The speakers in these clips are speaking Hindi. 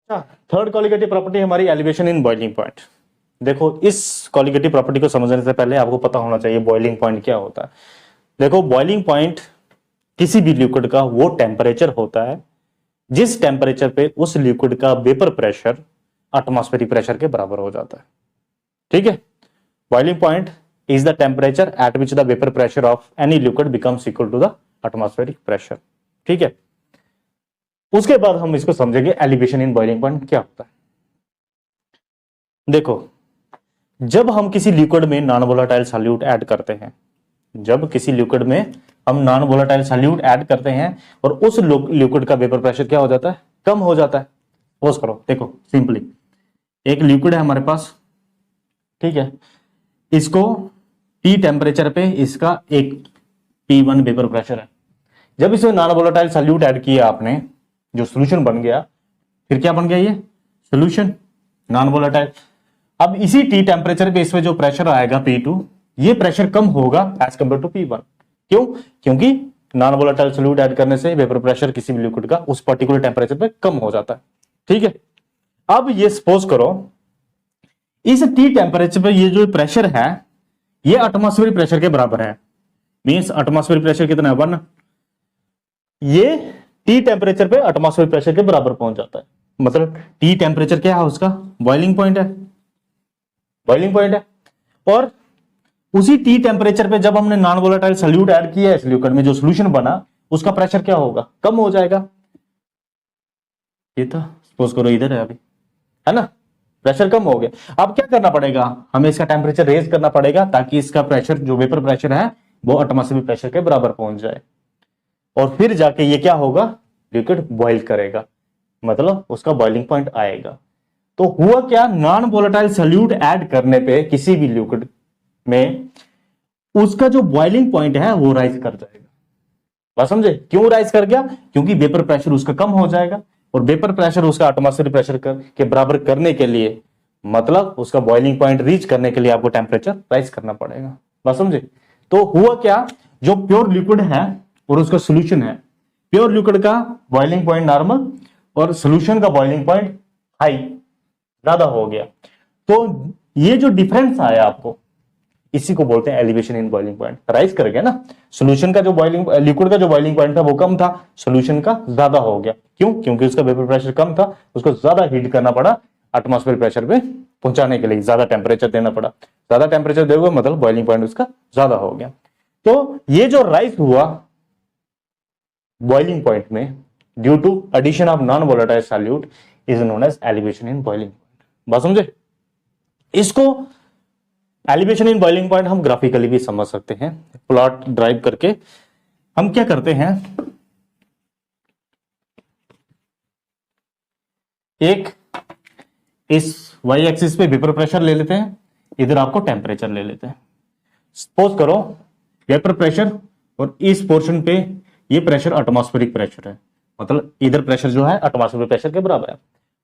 थर्ड कॉलिगेटिव प्रॉपर्टी हमारी एलिवेशन इन बॉइलिंग पॉइंट। देखो, इस कॉलिगेटिव प्रॉपर्टी को समझने से पहले आपको पता होना चाहिए बॉइलिंग पॉइंट क्या होता है। देखो, बॉइलिंग पॉइंट किसी भी लिक्विड का वो टेम्परेचर होता है जिस टेम्परेचर पे उस लिक्विड का वेपर प्रेशर एटमॉस्फेरिक प्रेशर के बराबर हो जाता है। ठीक है, boiling point is the temperature at which the vapour pressure of any liquid becomes equal to the atmospheric pressure. ठीक है, उसके बाद हम इसको समझेंगे एलिवेशन इन बॉइलिंग पॉइंट क्या होता है। देखो, जब हम किसी लिक्विड में नॉन वोलेटाइल सॉल्यूट ऐड करते हैं, जब किसी लिक्विड में हम नॉन वोलेटाइल सॉल्यूट ऐड करते हैं और उस लिक्विड का वेपर प्रेशर क्या हो जाता है, कम हो जाता है। सपोज करो, देखो सिंपली एक लिक्विड है हमारे पास, ठीक है, इसको T टेम्परेचर पे इसका एक P1 वेपर प्रेशर है। जब इसमें नॉन वोलेटाइल सॉल्यूट ऐड किया आपने, जो सोल्यूशन बन गया, फिर क्या बन गया, ये सोल्यूशन नॉन वोलेटाइल। अब इसी T टेम्परेचर पे इसमें जो प्रेशर आएगा P2, ये प्रेशर कम होगा एज कंपेयर टू P1। क्यों? क्योंकि नॉन वोलेटाइल सॉल्यूट ऐड करने से वेपर प्रेशर किसी भी लिक्विड का उस पर्टिकुलर टेम्परेचर पे कम हो जाता है। ठीक है, अब ये सपोज करो इस T टेम्परेचर पे ये जो प्रेशर है ये एटमॉस्फेरिक प्रेशर के बराबर है। मींस एटमॉस्फेरिक प्रेशर कितना है, 1। ये T टेम्परेचर पे एटमॉस्फेरिक प्रेशर के बराबर पहुंच जाता है। मतलब T टेम्परेचर क्या है उसका, बॉइलिंग पॉइंट है, बॉइलिंग पॉइंट है। और उसी T टेम्परेचर पे जब हमने नॉन वोलेटाइल सॉल्यूट ऐड किया इस लिक्विड में, जो सॉल्यूशन बना उसका प्रेशर क्या होगा, कम हो जाएगा। ये था, सपोज करो इधर है अभी, है ना, प्रेशर कम हो गया। अब क्या करना पड़ेगा, हमें इसका टेम्परेचर रेज करना पड़ेगा ताकि इसका प्रेशर जो वेपर प्रेशर है वो एटमॉस्फेरिक प्रेशर के बराबर पहुंच जाए। और फिर जाके ये क्या होगा, लिक्विड बॉइल करेगा, मतलब उसका बॉइलिंग पॉइंट आएगा। तो हुआ क्या, नॉन वोलेटाइल सॉल्यूट ऐड करने पे किसी भी लिक्विड में उसका जो बॉइलिंग पॉइंट है वो राइज कर जाएगा। बात समझे, क्यों राइज कर गया, क्योंकि वेपर प्रेशर उसका कम हो जाएगा। और वेपर प्रेशर उसका एटमॉस्फेरिक प्रेशर के बराबर करने के लिए, मतलब उसका बॉइलिंग पॉइंट रीच करने के लिए आपको टेम्परेचर राइज करना पड़ेगा। बात समझे। तो हुआ क्या, जो प्योर लिक्विड है और उसका सोल्यूशन है, प्योर लिक्विड का बॉइलिंग पॉइंट नॉर्मल और सोल्यूशन का बॉइलिंग पॉइंट हाई, ज्यादा हो गया। तो ये जो डिफरेंस आया आपको, इसी को बोलते हैं elevation in boiling point. Rise कर गया ना, सोल्यूशन का जो बॉइलिंग, लिक्विड का जो बॉइलिंग पॉइंट था वो कम था, सोल्यूशन का ज्यादा हो गया। क्यों? क्योंकि उसका वेपर प्रेशर कम था, उसको ज्यादा हीट करना पड़ा एटमॉस्फेरिक प्रेशर पे पहुंचाने के लिए, ज्यादा टेम्परेचर देना पड़ा। ज्यादा टेम्परेचर दोगे मतलब बॉइलिंग पॉइंट उसका ज्यादा हो गया। तो ये जो राइज हुआ बॉइलिंग पॉइंट में due to addition of non volatile solute is known as elevation in boiling point. बात समझे। इसको एलिवेशन इन बॉइलिंग पॉइंट हम ग्राफिकली भी समझ सकते हैं, प्लॉट ड्राइव करके। हम क्या करते हैं, एक इस वाई एक्सिस पे वेपर प्रेशर ले लेते हैं, इधर आपको टेम्परेचर ले लेते हैं। सपोज करो वेपर प्रेशर और इस पोर्शन पे ये प्रेशर एटमॉस्फेरिक प्रेशर है, मतलब इधर प्रेशर जो है एटमॉस्फेरिक प्रेशर के बराबर है।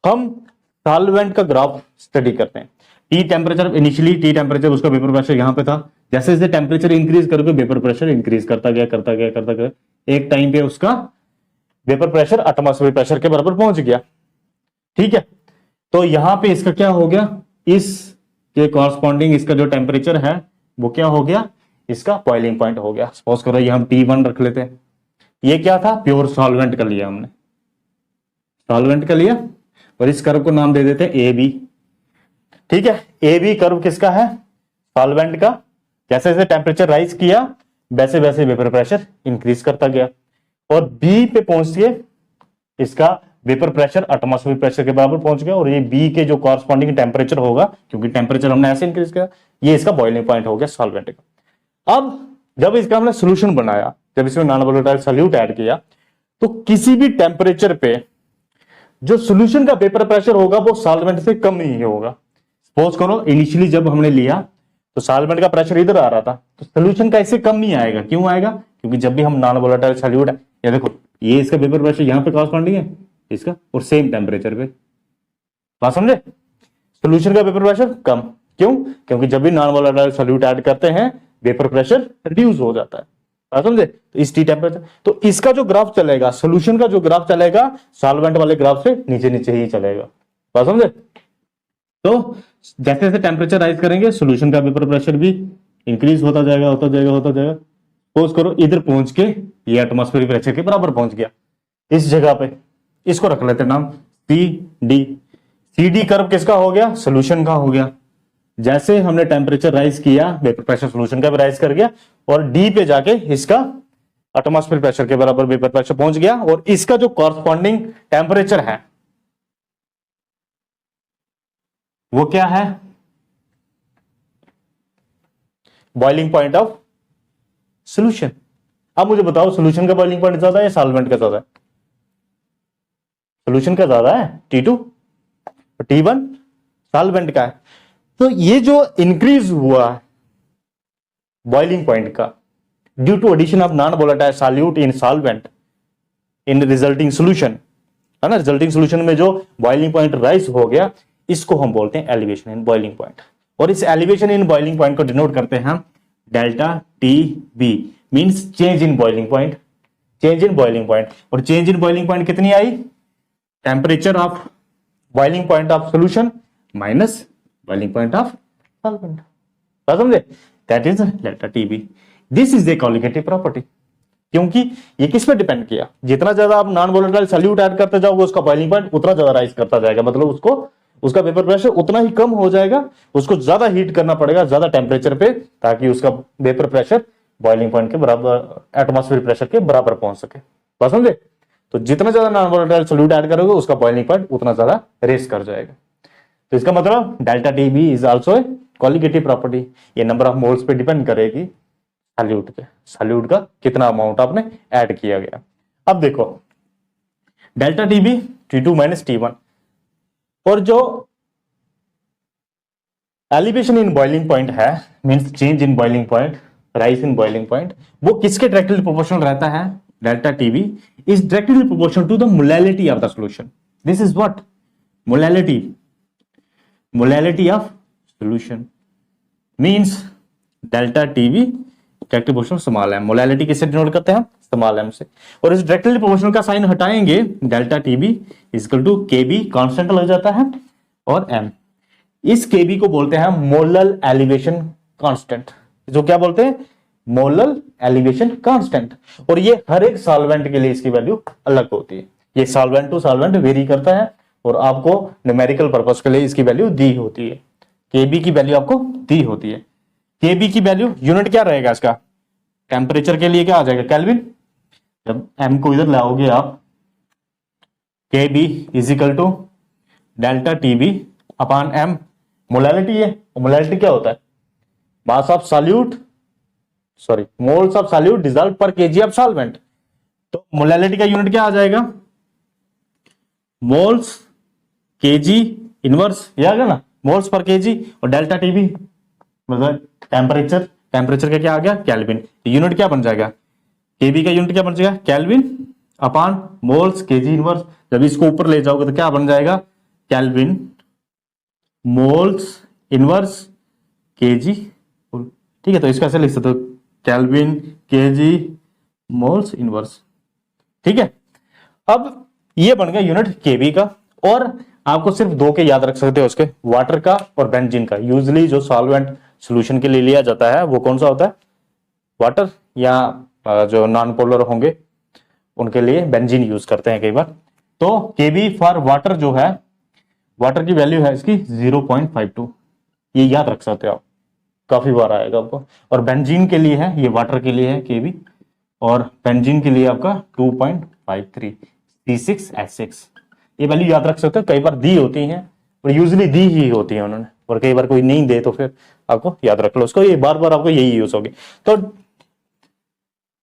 हम सॉल्वेंट का ग्राफ स्टडी करते हैं। T temperature, initially T temperature उसका वेपर प्रेशर यहां पे था, जैसे जैसे टेम्परेचर इंक्रीज करके वेपर प्रेशर इंक्रीज करता गया, एक टाइम पे उसका वेपर प्रेशर एटमॉस्फेरिक प्रेशर के बराबर पहुंच गया। ठीक है, तो यहां पे इसका क्या हो गया, इस के कॉरस्पॉन्डिंग इसका जो टेम्परेचर है वो क्या हो गया, इसका बॉइलिंग पॉइंट हो गया। सपोज करो ये हम T1 रख लेते हैं। ये क्या था, प्योर सॉल्वेंट का लिया हमने, सॉल्वेंट का लिया और इस कर्व को नाम दे देते हैं AB। ठीक है, AB कर्व किसका है, सॉल्वेंट का। जैसे जैसे टेम्परेचर राइज किया वैसे वैसे वेपर प्रेशर इंक्रीज करता गया और B पे पहुंच के इसका वेपर प्रेशर एटमॉस्फेरिक प्रेशर के बराबर पहुंच गया। और ये B के जो कॉरस्पॉन्डिंग टेम्परेचर होगा, क्योंकि टेम्परेचर हमने ऐसे इंक्रीज किया, ये इसका बॉइलिंग पॉइंट हो गया सॉल्वेंट का। अब जब इसका हमने सोल्यूशन बनाया, जब इसमें नॉन वोलेटाइल सॉल्यूट ऐड किया, तो किसी भी टेम्परेचर पे जो सोल्यूशन का वेपर प्रेशर होगा वो सॉल्वेंट से कम नहीं होगा। सपोज करो इनिशियली जब हमने लिया तो सॉल्वेंट का प्रेशर इधर आ रहा था, तो सोल्यूशन का इससे कम नहीं आएगा। क्यों आएगा, क्योंकि जब भी हम नॉन वोलेटाइल सॉल्यूट, ये देखो ये इसका वेपर प्रेशर यहां पे कॉरस्पॉन्डिंग है इसका, और सेम टेम्परेचर पे। बात समझे, सोल्यूशन का वेपर प्रेशर कम। क्यों? क्योंकि जब भी नॉन वोलेटाइल सॉल्यूट ऐड करते हैं वेपर प्रेशर रिड्यूस हो जाता है। बात समझे? तो इस टी टेम्परेचर, तो इसका जो ग्राफ चलेगा, सोल्यूशन का जो ग्राफ चलेगा सॉल्वेंट वाले ग्राफ से नीचे नीचे ही चलेगा। बात समझे? तो जैसे जैसे टेम्परेचर राइज करेंगे सोल्यूशन का वेपर प्रेशर भी इंक्रीज होता जाएगा होता जाएगा होता जाएगा। सपोज करो इधर पहुंच के ये एटमॉस्फेरिक प्रेशर के बराबर पहुंच गया, इस जगह पे इसको रख लेते नाम C D. C D curve किसका हो गया? सोल्यूशन का हो गया। जैसे हमने टेम्परेचर राइज किया वेपर प्रेशर सोल्यूशन का भी राइज कर गया, और डी पे जाके इसका एटमॉस्फेरिक प्रेशर के बराबर वेपर प्रेशर पहुंच गया, और इसका जो कॉरस्पॉन्डिंग टेम्परेचर है वो क्या है? Boiling point of solution. अब मुझे बताओ सोल्यूशन का बॉइलिंग पॉइंट ज्यादा है या सॉल्वेंट का ज्यादा है? सोल्यूशन का ज्यादा है T2, T1 सॉल्वेंट का है। तो ये जो इंक्रीज हुआ है बॉइलिंग पॉइंट का due to addition of non volatile solute in solvent in resulting solution, है ना, रिजल्टिंग सोल्यूशन में जो बॉइलिंग पॉइंट राइज हो गया, इसको हम बोलते हैं एलिवेशन इन बॉइलिंग पॉइंट। और इस एलिवेशन इन बॉइलिंग पॉइंट को डिनोट करते हैं हम delta T B, means change in boiling point, change in boiling point. और चेंज इन बॉइलिंग पॉइंट कितनी आई? Temperature of boiling point of solution minus boiling point of solvent. समझे? That is delta T B. This is the colligative property. क्योंकि ये किस पे डिपेंड किया? जितना ज्यादा आप नॉन वोलेटाइल सॉल्यूट ऐड करते जाओगे उसका बॉइलिंग पॉइंट उतना ज्यादा राइज करता जाएगा, मतलब उसको उसका वेपर प्रेशर उतना ही कम हो जाएगा, उसको ज्यादा हीट करना पड़ेगा ज्यादा टेम्परेचर पे, ताकि उसका वेपर प्रेशर बॉइलिंग पॉइंट के बराबर एटमॉस्फेरिक प्रेशर के बराबर पहुंच सके। बात समझे? तो जितना ज्यादा नॉन वोलेटाइल सॉल्यूट ऐड करोगे उसका बॉइलिंग पॉइंट उतना ज्यादा रेस कर जाएगा। तो इसका मतलब delta T B is also a colligative property. ये नंबर ऑफ मोल्स पे डिपेंड करेगी सॉल्यूट पे, सॉल्यूट का कितना अमाउंट आपने ऐड किया गया। अब देखो delta T B T2 minus T1, और जो एलिवेशन इन बॉइलिंग पॉइंट है means change in boiling point, rise in boiling point, वो किसके डायरेक्टली प्रोपोर्शनल रहता है? Delta TB is directly proportional to the molality of the solution. This is what? Molality, molality of solution means delta TB directly proportional small M. Molality किससे डिनोट करते हैं? स्मॉल एम से। और इस डायरेक्टली प्रोपोर्शनल का साइन हटाएंगे, delta TB is equal to KB constant लग जाता है, और एम। इस केबी को बोलते हैं मोलल एलिवेशन कांस्टेंट, जो क्या बोलते हैं? Molal elevation constant. और ये हर एक सॉल्वेंट के लिए इसकी वैल्यू अलग होती है। ये सॉल्वेंट टू सॉल्वेंट वेरी करता है, और आपको न्यूमेरिकल पर्पस के लिए इसकी वैल्यू दी होती है। केबी की वैल्यू आपको दी होती है। केबी की वैल्यू यूनिट क्या रहेगा इसका? टेम्परेचर के लिए क्या आ जाएगा? केल्विन। जब एम को इधर लाओगे आप, KB is equal to delta TB upon M. Molality है, मोलैलिटी क्या होता है? Mass of solute, sorry moles of solute dissolve पर केजी ऑफ सॉल्वेंट। तो मोलैलिटी का यूनिट क्या आ जाएगा? मोल्स केजी इनवर्स, ये आ गया ना, मोल्स पर केजी। और डेल्टा टीबी मतलब टेम्परेचर, टेम्परेचर का क्या आ गया? केल्विन। यूनिट क्या बन जाएगा? केबी का यूनिट क्या बन जाएगा? Kelvin upon moles KG inverse. जब इसको ऊपर ले जाओगे तो क्या बन जाएगा? Kelvin moles inverse KG. ठीक है, तो इसको ऐसे लिख सकते हो, केल्विन केजी मोल्स इनवर्स। ठीक है, अब ये बन गया यूनिट केबी का। और आपको सिर्फ दो के याद रख सकते हो उसके, वाटर का और बेंजीन का। यूजुअली जो सॉल्वेंट सॉल्यूशन के लिए लिया जाता है वो कौन सा होता है? वाटर, या जो नॉन पोलर होंगे उनके लिए बेंजीन यूज करते हैं कई बार। तो केबी फॉर वाटर जो है, वाटर की वैल्यू है इसकी 0.52, ये याद रख सकते हो आप, काफी बार आएगा आपको। और बेंजीन के लिए है, ये वाटर के लिए है केबी, और बेंजीन के लिए आपका 2.53 C6H6। ये वैल्यू याद रख सकते हो, कई बार दी होती हैं और यूजुअली दी ही होती है उन्होंने, और कई बार कोई नहीं दे तो फिर आपको याद रख लो उसको, ये बार बार आपको यही यूज होगी। तो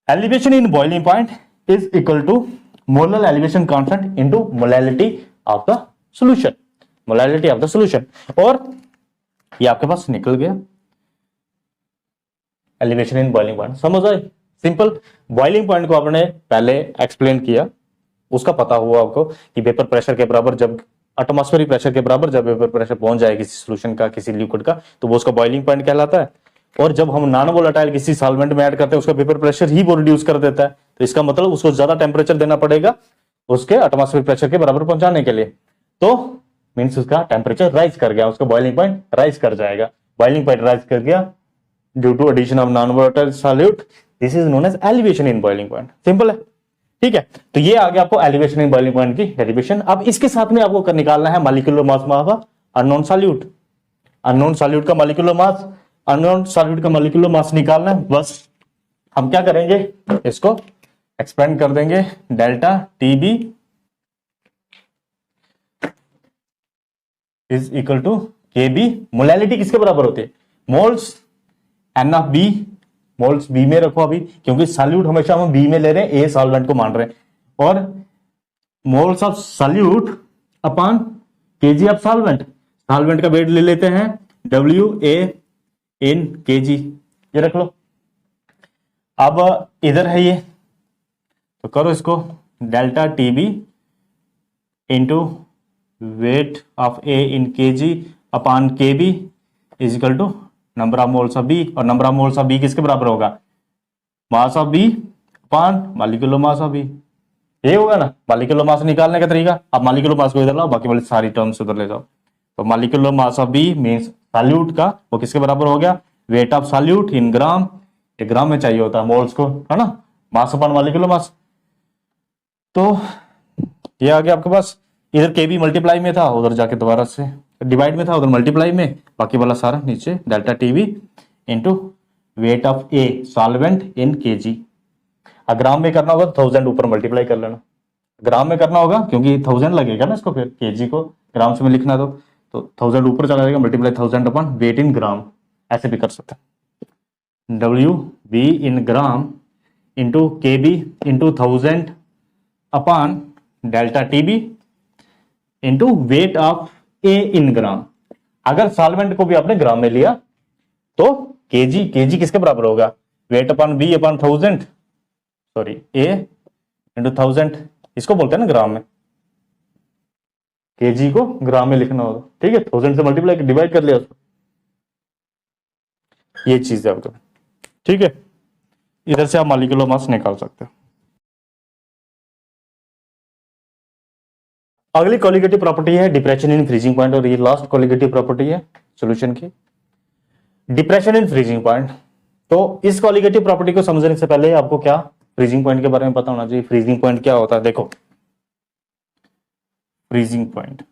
elevation in boiling point is equal to molal elevation constant into molality of the solution, molality of the solution. और ये आपके पास निकल गया एलिवेशन इन बॉइलिंग पॉइंट। समझ आए? सिंपल। बॉइलिंग पॉइंट को आपने पहले एक्सप्लेन किया, उसका पता हुआ आपको कि वेपर प्रेशर के बराबर, जब एटमॉस्फेरिक प्रेशर के बराबर जब वेपर प्रेशर पहुंच जाए किसी सॉल्यूशन का, किसी लिक्विड का, तो वो उसका बॉइलिंग पॉइंट कहलाता है। और जब हम नॉन वोलेटाइल किसी सॉल्वेंट में ऐड करते हैं उसका वेपर प्रेशर ही वो रिड्यूस कर देता है, तो इसका मतलब उसको ज्यादा टेम्परेचर देना पड़ेगा उसके एटमॉस्फेरिक प्रेशर के बराबर पहुंचाने के लिए। तो मींस उसका टेम्परेचर राइज कर गया, उसका बॉइलिंग पॉइंट राइज कर जाएगा। बॉइलिंग पॉइंट राइज कर गया due to addition of non volatile solute, this is known as elevation in boiling point. Simple है, ठीक है। तो ये आ गया आपको एलिवेशन इन बॉइलिंग पॉइंट की डेरिवेशन। अब इसके साथ में आपको निकालना है molecular mass of unknown solute. Unknown solute का मॉलिक्यूलर मास, अननोन सॉल्यूट का मॉलिक्यूलर मास निकालना है। बस हम क्या करेंगे, इसको एक्सपेंड कर देंगे, delta TB is equal to K B. Molality किसके बराबर होती है, moles N of B, moles B में रखो अभी, क्योंकि सॉल्यूट हमेशा हम बी में ले रहे हैं, ए सॉल्वेंट को मान रहे हैं, और moles of solute upon KG of solvent. Solvent का वेट ले लेते हैं WA इन केजी, ये रख लो। अब इधर है ये, तो करो इसको, delta TB into weight of A in KG upon KB is equal to number of moles of B. और number of moles of B किसके बराबर होगा, mass of B upon molecular mass of B. ये होगा ना मॉलिक्यूलर मास निकालने का तरीका। अब मॉलिक्यूलर मास को इधर लाओ, बाकी वाली सारी टर्म्स उधर ले जाओ। तो molecular mass of B means solute का, वो किसके बराबर हो गया, weight of solute in gram, ये ग्राम में चाहिए होता है मोल्स को, है ना, मास अपॉन मॉलिक्यूलर मास। तो ये आ गया आपके पास, इधर के बी मल्टीप्लाई में था, उधर जाके दोबारा से डिवाइड में था, उधर मल्टीप्लाई में, बाकी वाला सारा नीचे delta TV into weight of A solvent in KG. Gram में करना होगा तो 1000 ऊपर मल्टीप्लाई कर लेना, ग्राम में करना होगा क्योंकि 1000 लगेगा ना इसको, फिर केजी को ग्राम से में लिखना तो 1000 ऊपर चला जाएगा, मल्टीप्लाई 1000 अपॉन वेट इन ग्राम, ऐसे भी कर सकते हैं। WB in gram into KB into 1000 upon delta TB into weight of A इन ग्राम। अगर सॉल्वेंट को भी आपने ग्राम में लिया तो केजी किसके बराबर होगा, weight upon B upon 1000, sorry A into 1000, इसको बोलते हैं ना ग्राम में, केजी को ग्राम में लिखना होगा, ठीक है। 1000 से मल्टीप्लाई डिवाइड कर लिया उसको, ये चीज है आपको, ठीक है। इधर से आप मॉलिक्यूलर मास निकाल सकते हो। अगली कोलिगेटिव प्रॉपर्टी है डिप्रेशन इन फ्रीजिंग पॉइंट, और ये लास्ट कोलिगेटिव प्रॉपर्टी है सॉल्यूशन की, डिप्रेशन इन फ्रीजिंग पॉइंट। तो इस कोलिगेटिव प्रॉपर्टी को समझने से पहले आपको क्या फ्रीजिंग पॉइंट के बारे में पता होना चाहिए। फ्रीजिंग पॉइंट क्या होता है, देखो freezing point,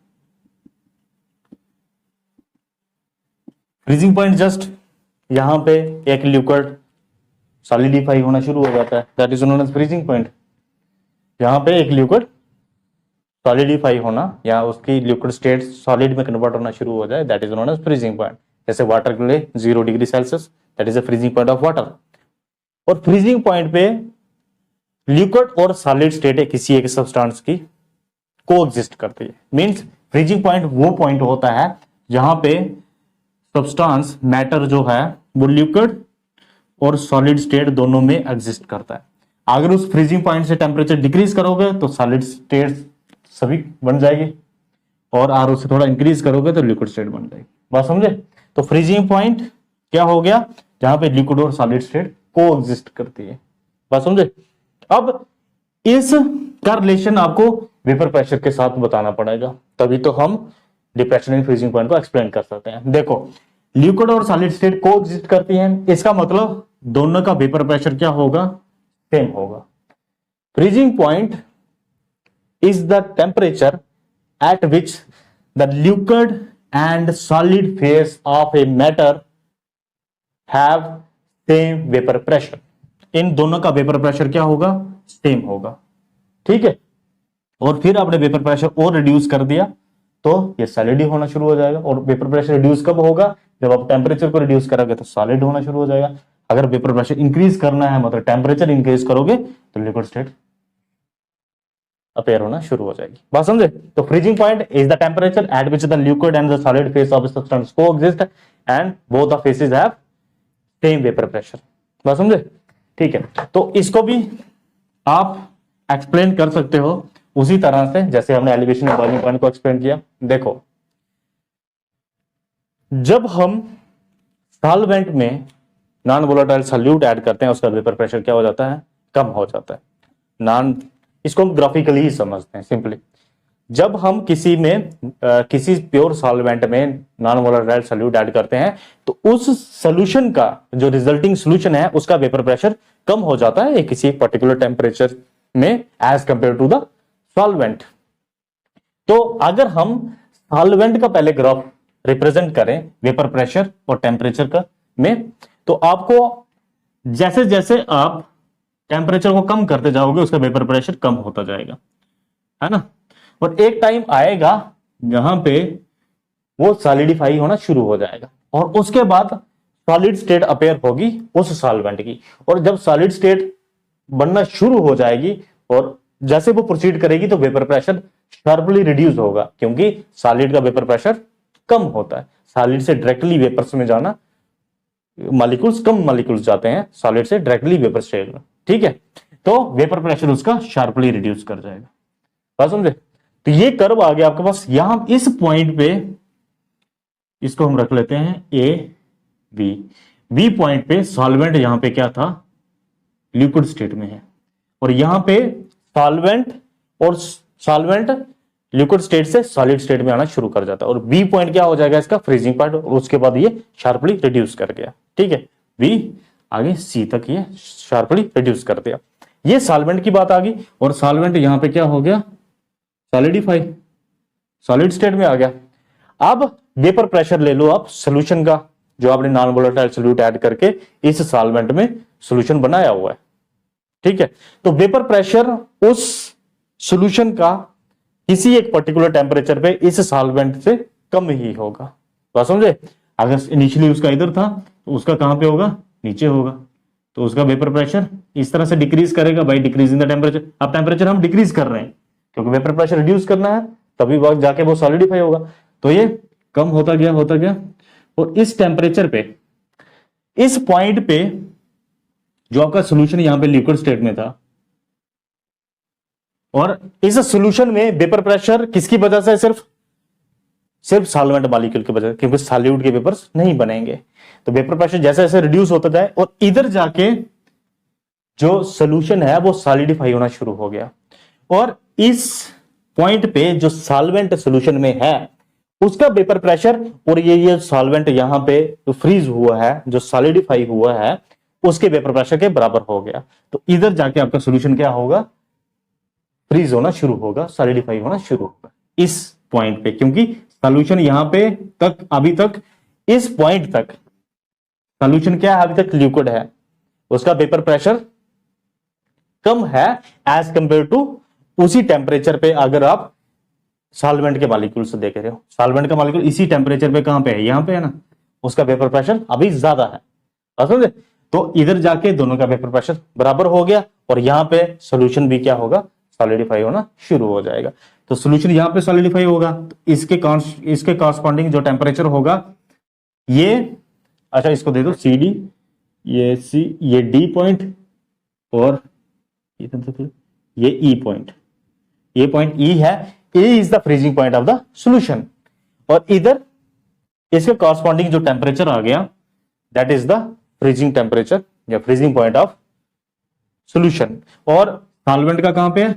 freezing point just यहां पे एक लिक्विड सॉलिडिफाई होना शुरू हो जाता है, that is known as freezing point. यहां पे एक लिक्विड सॉलिडिफाई होना या उसकी लिक्विड स्टेट सॉलिड में कन्वर्ट होना शुरू हो जाए, that is known as freezing point. जैसे वाटर के लिए 0 degree Celsius, that is a freezing point of water. और फ्रीजिंग पॉइंट पे लिक्विड और सॉलिड स्टेट किसी एक सब्सटेंस की कोएग्जिस्ट करती है। मींस फ्रीजिंग पॉइंट वो पॉइंट होता है जहां पे सब्सटेंस मैटर जो है वो लिक्विड और सॉलिड स्टेट दोनों में एग्जिस्ट करता है। अगर उस फ्रीजिंग पॉइंट से टेम्परेचर डिक्रीज करोगे तो सॉलिड स्टेट सभी बन जाएगी, और आर उससे थोड़ा इंक्रीज करोगे तो लिक्विड स्टेट बन जाएगी। बात समझे। तो फ्रीजिंग पॉइंट क्या हो गया, जहां पे लिक्विड और सॉलिड स्टेट कोएग्जिस्ट करती है। बात समझे। अब इस का रिलेशन आपको वेपर प्रेशर के साथ बताना पड़ेगा, तभी तो हम डिप्रेशन इन फ्रीजिंग पॉइंट को एक्सप्लेन कर सकते हैं। देखो लिक्विड और सॉलिड स्टेट कोएग्जिस्ट करती हैं, इसका मतलब दोनों का वेपर प्रेशर क्या होगा, सेम होगा। Freezing point is the temperature at which the liquid and solid phase of a matter have same vapor pressure। इन दोनों का वेपर प्रेशर क्या होगा, सेम होगा, ठीक है। और फिर आपने वेपर प्रेशर और रिड्यूस कर दिया तो ये सॉलिड ही होना शुरू हो जाएगा। और वेपर प्रेशर रिड्यूस कब होगा, जब आप टेम्परेचर को रिड्यूस करोगे तो सॉलिड होना शुरू हो जाएगा। अगर वेपर प्रेशर इंक्रीज करना है मतलब टेम्परेचर इंक्रीज करोगे तो लिक्विड स्टेट अपेयर होना शुरू हो जाएगी। बात समझे। तो freezing point is the temperature at which the liquid and the solid phase of substance coexist and both the faces have same vapour pressure. बात समझे, ठीक है। तो इसको भी आप एक्सप्लेन कर सकते हो उसी तरह से जैसे हमने एलिवेशन एंड बॉइलिंग पॉइंट को एक्सप्लेन किया। देखो जब हम सॉल्वेंट में नॉन वोलेटाइल सॉल्यूट ऐड करते हैं उसका वेपर प्रेशर क्या हो जाता है, कम हो जाता है। इसको हम ग्राफिकली ही समझते हैं सिंपली। जब हम किसी प्योर सॉल्वेंट में नॉन वोलेटाइल सॉल्यूट ऐड करते हैं तो उस सॉल्यूशन का जो रिजल्टिंग सॉल्यूशन है उसका वेपर प्रेशर कम हो जाता है किसी पर्टिकुलर टेम्परेचर में as compare to the solvent. तो अगर हम सॉल्वेंट का पहले ग्राफ रिप्रेजेंट करें वेपर प्रेशर और टेम्परेचर का में, तो आपको जैसे जैसे आप टेम्परेचर को कम करते जाओगे उसका वेपर प्रेशर कम होता जाएगा, है ना। और एक टाइम आएगा जहां पे वो सॉलिडिफाई होना शुरू हो जाएगा और उसके बाद सॉलिड स्टेट अपेयर होगी उस सॉल्वेंट की। और जब सॉलिड स्टेट बनना शुरू हो जाएगी और जैसे वो प्रोसीड करेगी तो वेपर प्रेशर शार्पली रिड्यूस होगा, क्योंकि सॉलिड का वेपर प्रेशर कम होता है। सॉलिड से डायरेक्टली वेपर्स में जाना, मॉलिक्यूल्स कम मॉलिक्यूल्स जाते हैं सॉलिड से डायरेक्टली वेपर स्टेट में, ठीक है। तो वेपर प्रेशर उसका शार्पली रिड्यूस कर जाएगा, बात समझे। तो ये कर्व आ गया आपके पास। यहां इस पॉइंट पे इसको हम रख लेते हैं ए बी पॉइंट पे सॉल्वेंट यहां पे क्या था, लिक्विड स्टेट में है, और यहां पे सॉल्वेंट लिक्विड स्टेट से सॉलिड स्टेट में आना शुरू कर जाता है। और बी पॉइंट क्या हो जाएगा इसका, फ्रीजिंग पॉइंट, और उसके बाद ये शार्पली रिड्यूस कर गया, ठीक है। बी आगे सी तक ये शार्पली रिड्यूस कर दिया। ये सॉल्वेंट की बात आ गई। और सॉल्वेंट यहां पे क्या हो गया, सॉलिडिफाई, सॉलिड स्टेट में आ गया। अब वेपर प्रेशर ले लो आप सोल्यूशन का, जो आपने नॉन वोलेटाइल सॉल्यूट ऐड करके इस सॉल्वेंट में सॉल्यूशन बनाया हुआ है, ठीक है। तो वेपर प्रेशर उस सॉल्यूशन का किसी एक पर्टिकुलर टेम्परेचर पे इस सॉल्वेंट से कम ही होगा, बात समझे। अगर इनिशियली उसका इधर था तो उसका कहां पे होगा, नीचे होगा, तो उसका वेपर प्रेशर इस तरह से डिक्रीज करेगा बाय डिक्रीजिंग द टेम्परेचर। अब टेम्परेचर हम डिक्रीज कर रहे हैं क्योंकि वेपर प्रेशर रिड्यूस करना है, तभी वक्त जाके वो सॉलिडिफाई होगा। तो ये कम होता गया और इस टेम्परेचर पे, इस पॉइंट पे जो आपका सॉल्यूशन यहां पे लिक्विड स्टेट में था, और इस सॉल्यूशन में वेपर प्रेशर किसकी वजह से, सिर्फ सॉल्वेंट मॉलिक्यूल की वजह से, क्योंकि सॉल्यूट के वेपर्स नहीं बनेंगे। तो वेपर प्रेशर जैसे जैसे रिड्यूस होता जाए और इधर जाके जो सॉल्यूशन है वो सॉलिडिफाई होना शुरू हो गया। और इस पॉइंट पे जो सॉल्वेंट सॉल्यूशन में है उसका वेपर प्रेशर और ये सॉल्वेंट यहां पे जो फ्रीज हुआ है, जो सॉलिडिफाई हुआ है, उसके वेपर प्रेशर के बराबर हो गया। तो इधर जाके आपका सॉल्यूशन क्या होगा, फ्रीज होना शुरू होगा, सॉलिडिफाई होना शुरू होगा इस पॉइंट पे, क्योंकि सॉल्यूशन यहां पे तक, अभी तक इस पॉइंट तक सॉल्यूशन क्या है, अभी तक लिक्विड है, उसका वेपर प्रेशर कम है एज कंपेयर टू उसी टेम्परेचर पे। अगर आप सॉल्वेंट के मॉलिक्यूल से देख रहे हो, सॉल्वेंट का मॉलिक्यूल इसी टेम्परेचर पे कहां पे है, यहां पे है ना, उसका वेपर प्रेशर अभी ज्यादा है, समझे। तो इधर जाके दोनों का वेपर प्रेशर बराबर हो गया और यहां पे सॉल्यूशन भी क्या होगा, सॉलिडिफाई होना शुरू हो जाएगा। तो सॉल्यूशन यहां पे सॉलिडिफाई होगा, तो इसके कॉरस्पॉन्डिंग जो टेम्परेचर होगा ये, अच्छा इसको दे दो सी डी, ये सी, ये डी पॉइंट और ये ई पॉइंट, ये पॉइंट ई है, A is the freezing point of the solution. और इधर इसके कॉरस्पॉन्डिंग जो टेम्परेचर आ गया that is the freezing temperature या फ्रीजिंग पॉइंट ऑफ सॉल्यूशन। और सॉल्वेंट का कहां पे है,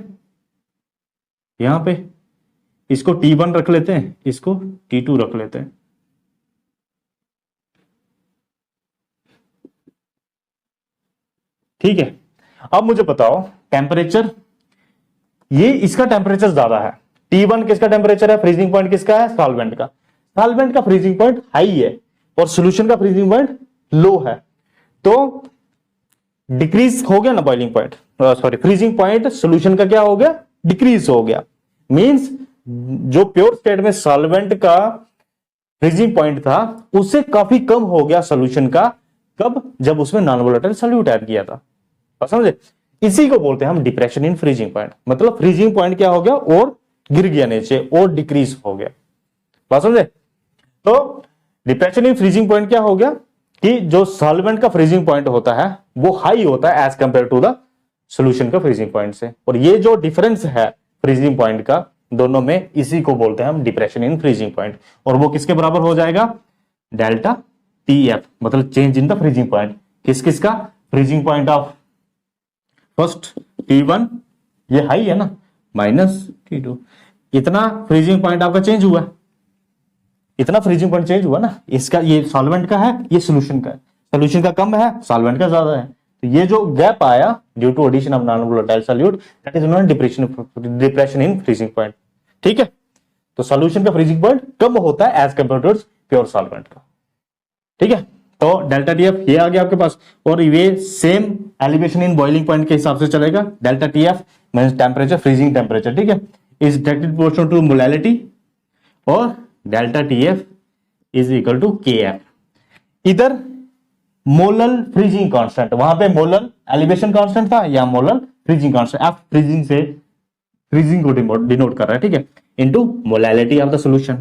यहां पे, इसको T1 रख लेते हैं, इसको T2 रख लेते हैं, ठीक है। अब मुझे बताओ टेम्परेचर, ये इसका टेम्परेचर ज्यादा है, T1 किसका टेम्परेचर है, फ्रीजिंग पॉइंट किसका है, सॉल्वेंट का। सॉल्वेंट का फ्रीजिंग पॉइंट हाई है और सॉल्यूशन का फ्रीजिंग पॉइंट लो है, तो डिक्रीज हो गया ना boiling point, sorry freezing point solution का क्या हो गया, डिक्रीज हो गया। मींस जो प्योर स्टेट में सॉल्वेंट का फ्रीजिंग पॉइंट था उससे काफी कम हो गया सॉल्यूशन का, कब, जब उसमें नॉन वोलेटाइल सॉल्यूट ऐड किया था, समझे। इसी को बोलते हैं हम डिप्रेशन इन फ्रीजिंग पॉइंट, मतलब फ्रीजिंग पॉइंट क्या हो गया, और गिर गया नीचे और डिक्रीज हो गया, बात समझे। तो डिप्रेशन इन फ्रीजिंग पॉइंट क्या हो गया कि जो सॉल्वेंट का फ्रीजिंग पॉइंट होता है वो हाई होता है as compare to the solution का फ्रीजिंग पॉइंट से, और ये जो डिफरेंस है फ्रीजिंग पॉइंट का दोनों में, इसी को बोलते हैं हम डिप्रेशन इन फ्रीजिंग पॉइंट। और वो किसके बराबर हो जाएगा, डेल्टा TF, मतलब change in the freezing point, किस किस का, freezing point of first T1 ये हाई है ना, माइनस T2, इतना फ्रीजिंग पॉइंट आपका चेंज हुआ, इतना फ्रीजिंग पॉइंट चेंज हुआ ना। इसका ये सॉल्वेंट का है, ये सोल्यूशन का है, सोल्यूशन का कम है, सॉल्वेंट का ज्यादा है, तो ये जो गैप आया due to addition of non volatile solute, that is known depression in freezing point. ठीक है, तो सॉल्यूशन का फ्रीजिंग पॉइंट कम होता है as compare to pure solvent का। ठीक है, तो डेल्टा टीएफ ये आ गया आपके पास, और ये same elevation in boiling point के हिसाब से चलेगा। Delta TF means temperature, freezing temperature. ठीक है, is directly proportional to molality, और delta TF is equal to KF. इधर मोलल फ्रीजिंग कांस्टेंट, वहां पे मोलल एलिवेशन कांस्टेंट था, या molal freezing constant, F freezing से फ्रीजिंग को डिनोट कर रहा है। ठीक है, into molality of the solution,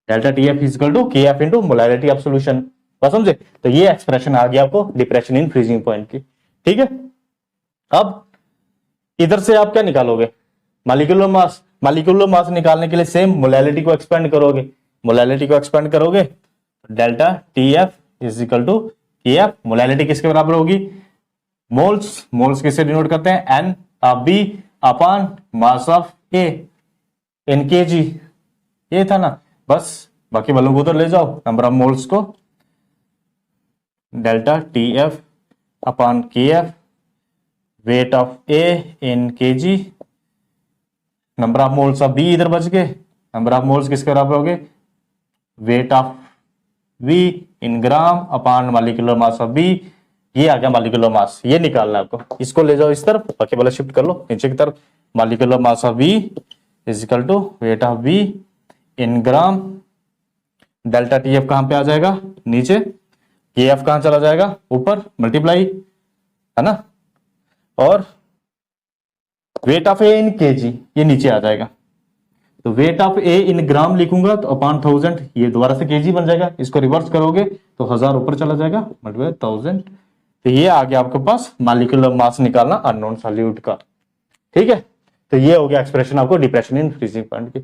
delta TF is equal to KF into molality of solution. बस समझे, तो ये एक्सप्रेशन आ गया आपको डिप्रेशन इन फ्रीजिंग पॉइंट की। ठीक है, अब इधर से आप क्या निकालोगे, मॉलिक्यूलर मास। मॉलिक्यूलर मास निकालने के लिए सेम मोलैलिटी को एक्सपेंड करोगे, मोलैलिटी को एक्सपेंड करोगे, delta TF is equal to KF. Molality किसके बराबर होगी, मोल्स, मोल्स किससे डिनोट करते हैं, N of B upon mass of A in KG, ये था ना। बस बाकी वालों को उधर ले जाओ, नंबर ऑफ मोल्स को delta TF upon KF, weight of A in kg, number of moles of B इधर बच गए, नंबर ऑफ मोल्स किसके बराबर हो गए, weight of B in gram upon molecular mass of B, ये आ गया मॉलिक्यूलर मास। ये निकालना है आपको, इसको ले जाओ इस तरफ, बाकी वाला शिफ्ट कर लो नीचे की तरफ। Molecular mass of B is equal to weight of B in gram, delta TF कहां पे आ जाएगा, नीचे, केएफ कहां चला जाएगा, ऊपर, मल्टीप्लाई, है ना, और wait of A in KG ये नीचे आ जाएगा। तो वेट ऑफ ए इन ग्राम लिखूंगा तो अपॉन 1000, ये दोबारा से केजी बन जाएगा, इसको रिवर्स करोगे तो 1000 ऊपर चला जाएगा, मल्टीप्लाई 1000। तो ये आ गया आपके पास मॉलिक्यूलर मास निकालना अननोन सॉल्यूट का। ठीक है, तो ये हो गया एक्सप्रेशन आपको डिप्रेशन इन फ्रीजिंग पॉइंट की।